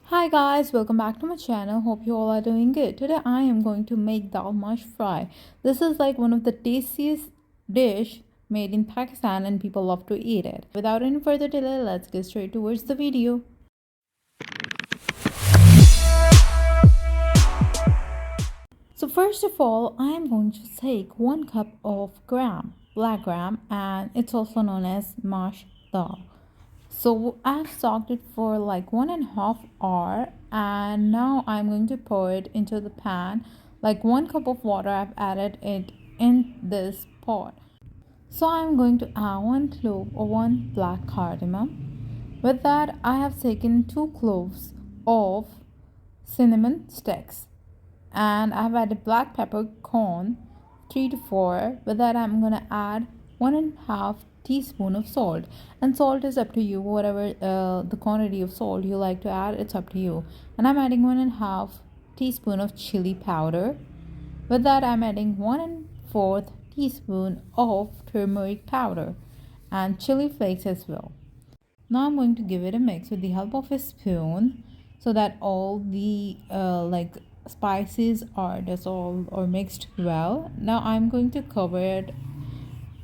Hi guys, welcome back to my channel. Hope you all are doing good. Today I am going to make dal mash fry. This is like one of the tastiest dish made in Pakistan and people love to eat it. Without any further delay, let's get straight towards the video. So first of all, I am going to take 1 cup of black gram, and it's also known as mash dal. So I've soaked it for like 1.5 hours, and now I'm going to pour it into the pan. Like 1 cup of water, I've added it in this pot. So I'm going to add 1 clove or 1 black cardamom. With that, I have taken 2 cloves of cinnamon sticks, and I've added black peppercorn 3 to 4. With that, I'm gonna add 1.5 teaspoon of salt, and salt is up to you, whatever the quantity of salt you like to add, it's up to you. And I'm adding 1.5 teaspoon of chili powder. With that, I'm adding 1 4 teaspoon of turmeric powder and chili flakes as well. Now I'm going to give it a mix with the help of a spoon so that all the spices are dissolved or mixed well. Now I'm going to cover it,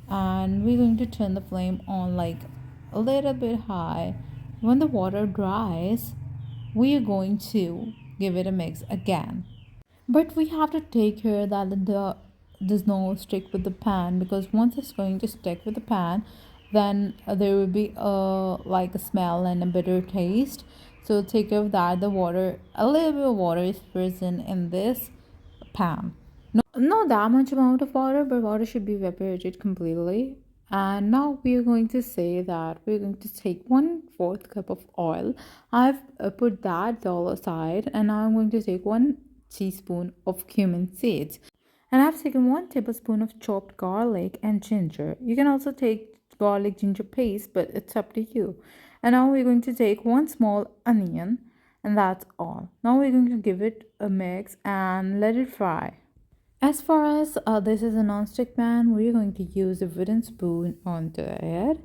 and we're going to turn the flame on like a little bit high. When the water dries, we are going to give it a mix again. But we have to take care that the does not stick with the pan, because once it's going to stick with the pan, then there will be a smell and a bitter taste. So take care of that. A little bit of water is present in this pan. Not that much amount of water, but water should be evaporated completely. And now we are going to say that we're going to take 1/4 cup of oil. I've put that all aside, and now I'm going to take 1 teaspoon of cumin seeds. And I've taken 1 tablespoon of chopped garlic and ginger. You can also take garlic ginger paste, but it's up to you. And now we're going to take 1 small onion, and that's all. Now we're going to give it a mix and let it fry. As far as this is a non-stick pan, we're going to use a wooden spoon onto it.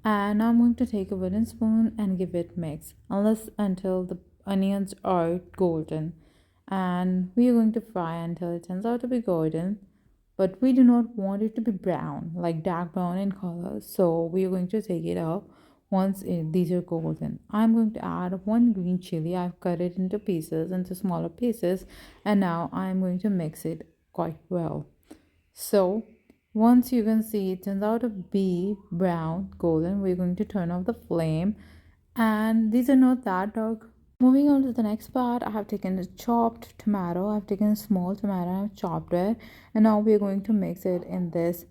And I'm going to take a wooden spoon and give it mix until the onions are golden. And we are going to fry until it turns out to be golden, but we do not want it to be brown, like dark brown in color. So we are going to take it out once these are golden. I'm going to add 1 green chili. I've cut it into smaller pieces, and now I'm going to mix it quite well. So once you can see it turns out to be brown golden, we're going to turn off the flame, and these are not that dark. Moving on to the next part, I have taken a chopped tomato. I've taken a small tomato and I've chopped it, and now we're going to mix it in this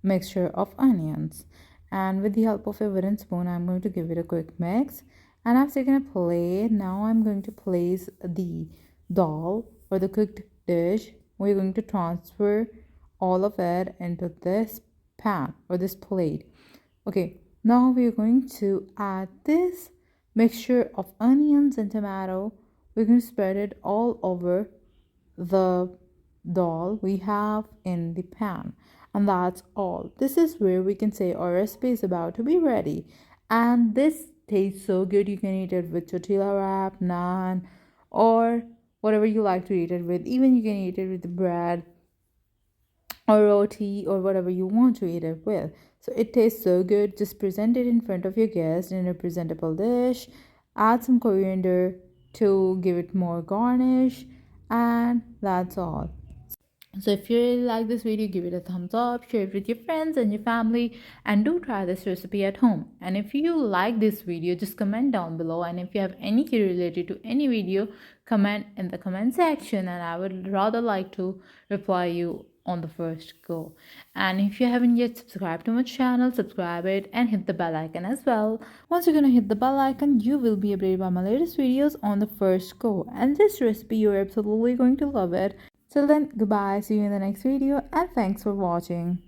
mixture of onions. And with the help of a wooden spoon, I'm going to give it a quick mix. And I've taken a plate. Now I'm going to place the dal or the cooked dish. We're going to transfer all of it into this pan or this plate. Okay, now we're going to add this mixture of onions and tomato. We're going to spread it all over the dal we have in the pan, and that's all. This is where we can say our recipe is about to be ready, and this tastes so good. You can eat it with tortilla wrap, naan, or whatever you like to eat it with. Even you can eat it with the bread or roti or whatever you want to eat it with. So it tastes so good. Just present it in front of your guest in a presentable dish. Add some coriander to give it more garnish, and that's all. So if you really like this video, give it a thumbs up, share it with your friends and your family, and do try this recipe at home. And if you like this video, just comment down below, and if you have any query related to any video, comment in the comment section, and I would rather like to reply you on the first go. And if you haven't yet subscribed to my channel, subscribe it and hit the bell icon as well. Once you're gonna hit the bell icon, you will be updated by my latest videos on the first go. And this recipe, you're absolutely going to love it. Till then, goodbye, see you in the next video, and thanks for watching.